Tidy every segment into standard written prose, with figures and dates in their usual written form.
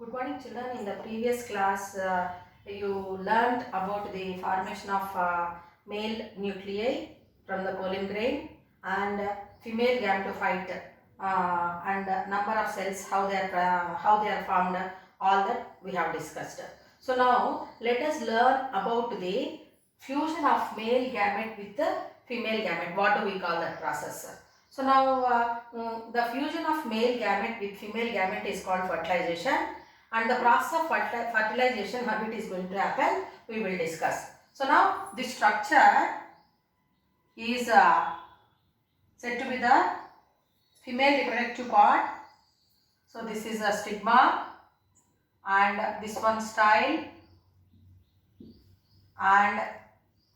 Good morning, children. In the previous class, you learned about the formation of male nuclei from the pollen grain and female gametophyte and number of cells, how they are formed. All that we have discussed. So now let us learn about the fusion of male gamete with the female gamete. What do we call that process? So now the fusion of male gamete with female gamete is called fertilization. And the process of fertilization, how it is going to happen, we will discuss. So now this structure is said to be the female reproductive part. So this is a stigma and this one style, and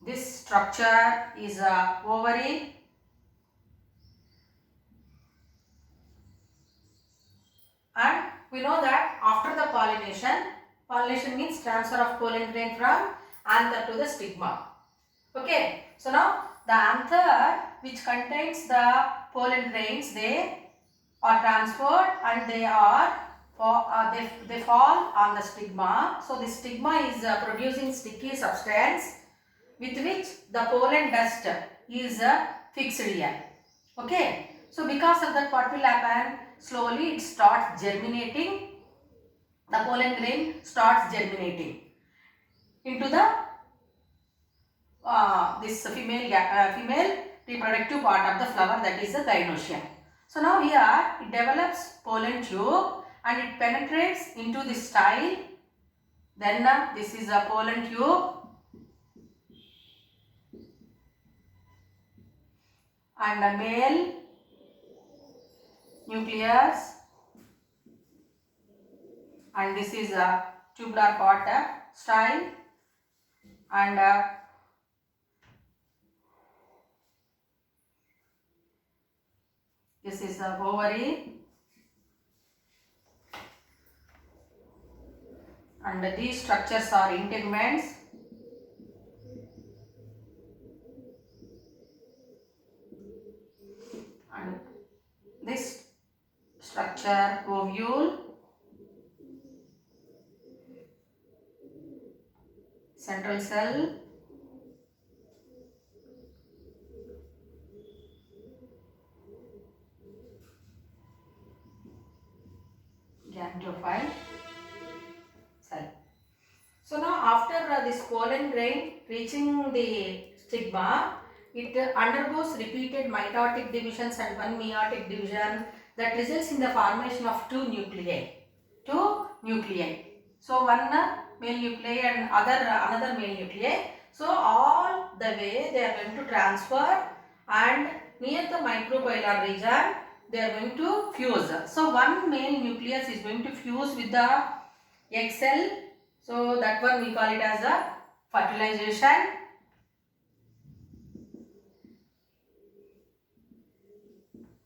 this structure is a ovary, and we know that after the pollination means transfer of pollen grain from anther to the stigma. Okay, so now the anther which contains the pollen grains, they are transferred and they fall on the stigma. So the stigma is producing sticky substance with which the pollen dust is fixed here. Okay, so because of that, what will happen? Slowly it starts germinating. The pollen grain starts germinating into the this female reproductive part of the flower, that is the gynoecium. So now here it develops pollen tube and it penetrates into the style. Then this is a pollen tube and a male nucleus, and this is a tubular part style, and this is the ovary, and these structures are integuments. And this structure ovule, central cell, gametophyte cell. So now after this pollen grain reaching the stigma, it undergoes repeated mitotic divisions and one meiotic division that results in the formation of two nuclei. So one male nuclei and another male nuclei. So all the way they are going to transfer, and near the microbial region they are going to fuse. So one male nucleus is going to fuse with the egg cell. So that one we call it as a fertilization.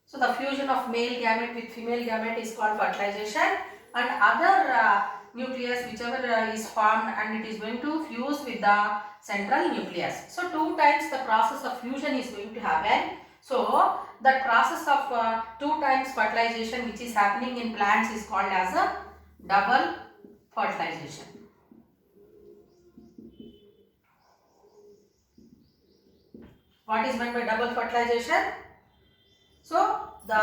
So the fusion of male gamete with female gamete is called fertilization, and other nucleus whichever is formed, and it is going to fuse with the central nucleus. So two times the process of fusion is going to happen. So that process of two times fertilization which is happening in plants is called as a double fertilization. What is meant by double fertilization? So the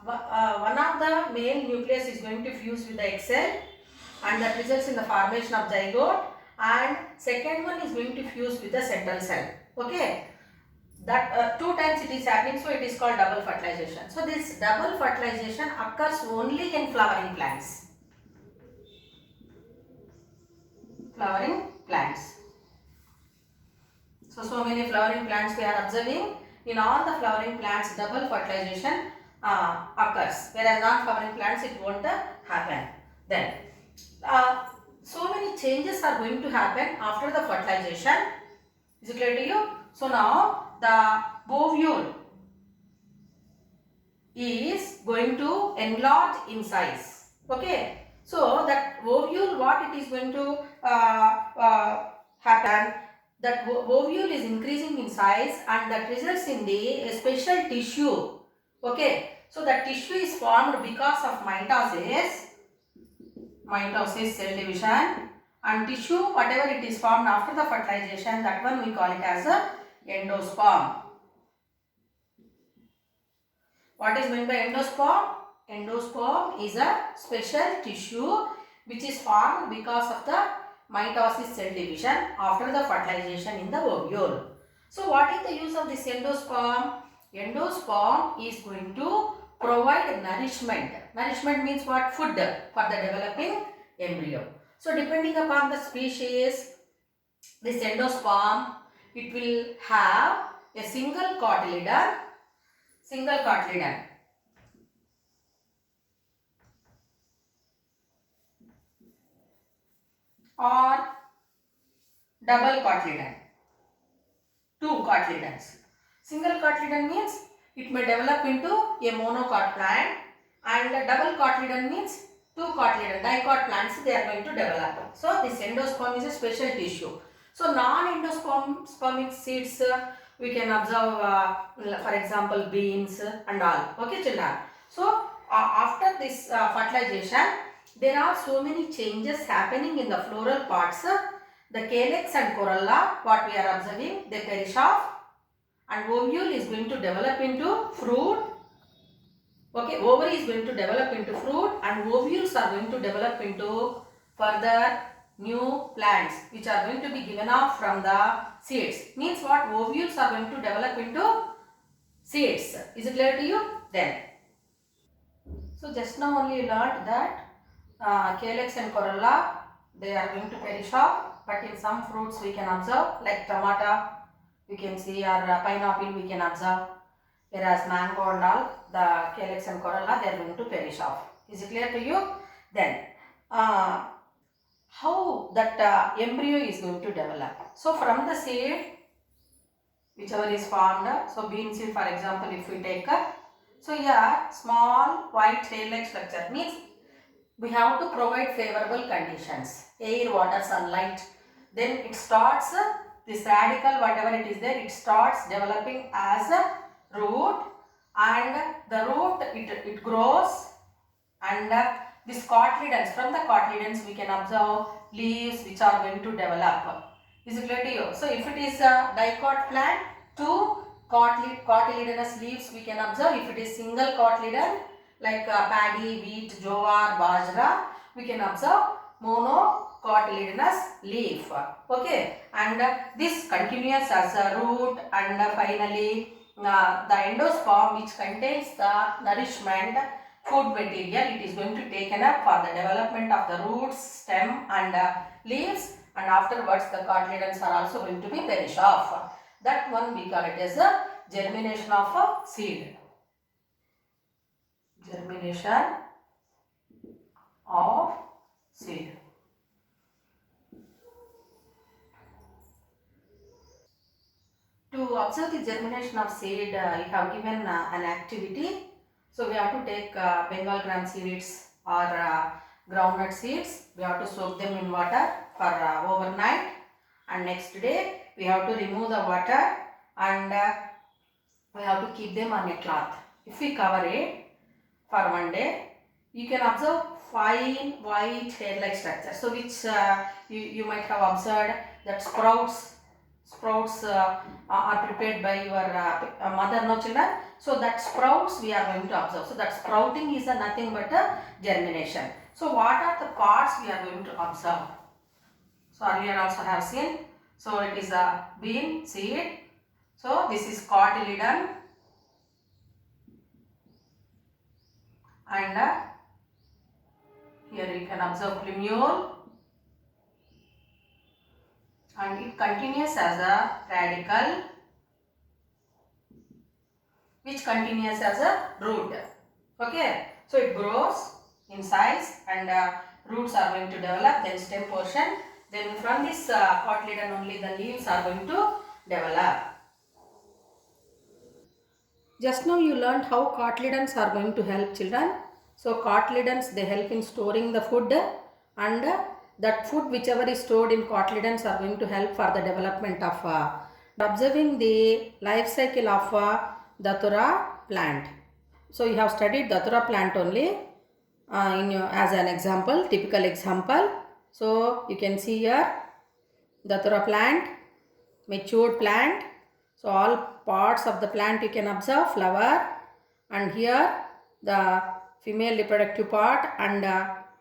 one of the male nucleus is going to fuse with the egg cell, and that results in the formation of zygote, and second one is going to fuse with the central cell. Okay, that two times it is happening, so it is called double fertilization. So this double fertilization occurs only in flowering plants. So many flowering plants we are observing. In all the flowering plants, double fertilization occurs, whereas non-flowering plants it won't happen. Then so many changes are going to happen after the fertilization. Is it clear to you? So now the ovule is going to enlarge in size. Okay, so that ovule, what it is going to happen, that ovule is increasing in size, and that results in the special tissue. Okay, so that tissue is formed because of mitosis, mitosis, cell division, and tissue, whatever it is formed after the fertilization, that one we call it as a endosperm. What is meant by endosperm? Endosperm is a special tissue which is formed because of the mitosis, cell division after the fertilization in the ovule. So what is the use of this endosperm? Endosperm is going to provide nourishment. Nourishment means what? Food for the developing embryo. So depending upon the species, this endosperm, it will have a single cotyledon or double cotyledon, two cotyledons. Single cotyledon means it may develop into a monocot plant, and double cotyledon means two cotyledon, dicot plants they are going to develop. So this endosperm is a special tissue. So non-endospermic seeds we can observe, for example, beans and all. Okay, children. So after this fertilization, there are so many changes happening in the floral parts. The calyx and corolla, what we are observing, they perish off, and ovule is going to develop into fruit. Okay, ovary is going to develop into fruit, and ovules are going to develop into further new plants which are going to be given off from the seeds. Means what? Ovules are going to develop into seeds. Is it clear to you? Then. So just now only you learnt that calyx and corolla, they are going to perish off, but in some fruits we can observe, like tomato we can see, or pineapple we can observe, whereas mango and all, the calyx and corolla, they are going to perish off. Is it clear to you? Then how that embryo is going to develop? So from the seed whichever is formed, so bean seed for example if we take, so here small white tail-like structure means we have to provide favorable conditions, air, water, sunlight. Then it starts, this radical whatever it is there, it starts developing as a root, and the root it grows, and this cotyledons, from the cotyledons we can observe leaves which are going to develop. Is it clear to you? So if it is a dicot plant, two cotyledonous leaves we can observe. If it is single cotyledon like paddy, wheat, jowar, bajra, we can observe monocotyledonous leaf. Okay, and this continues as a root, and finally the endosperm which contains the nourishment, food material, it is going to taken up for the development of the roots, stem and leaves, and afterwards the cotyledons are also going to be perish off. That one we call it as a germination of a seed. Germination of seed. To observe the germination of seed, you have given an activity. So we have to take Bengal gram seeds or groundnut seeds. We have to soak them in water for overnight, and next day we have to remove the water, and we have to keep them on a cloth. If we cover it for one day, you can observe fine white hair-like structure. So which you might have observed that sprouts are prepared by your mother, no children. So that sprouts we are going to observe. So that sprouting is nothing but a germination. So what are the parts we are going to observe? So earlier also have seen. So it is a bean seed. So this is cotyledon, and here you can observe plumule, and it continues as a radical which continues as a root. Okay, so it grows in size, and roots are going to develop, then stem portion, then from this cotyledon only the leaves are going to develop. Just now you learned how cotyledons are going to help, children. So cotyledons, they help in storing the food, and that food whichever is stored in cotyledons are going to help for the development of observing the life cycle of datura plant. So you have studied datura plant only. as an example, typical example. So you can see here datura plant, matured plant. So all parts of the plant you can observe, flower, and here the female reproductive part and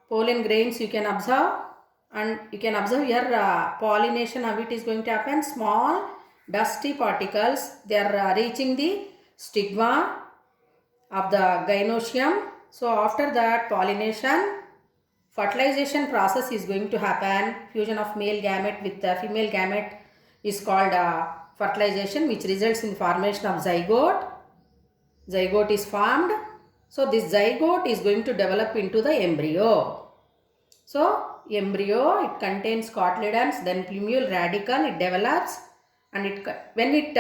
pollen grains you can observe, and you can observe here pollination, how it is going to happen. Small dusty particles, they are reaching the stigma of the gynoecium. So after that pollination, fertilization process is going to happen. Fusion of male gamete with the female gamete is called fertilization, which results in formation of zygote. Zygote is formed. So this zygote is going to develop into the embryo. So embryo, it contains cotyledons, then plumule radicle, it develops, and when it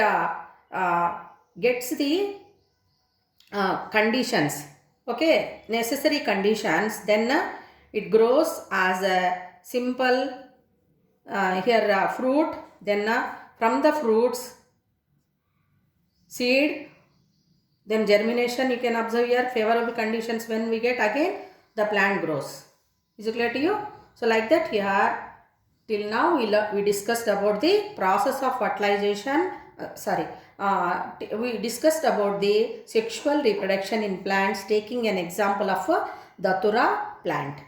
gets the conditions, okay, necessary conditions, then it grows as a simple fruit. Then from the fruits, seed, then germination you can observe here. Favorable conditions when we get, again the plant grows. Is it clear to you? So like that here till now we discussed about the process of fertilization. We discussed about the sexual reproduction in plants, taking an example of a datura plant.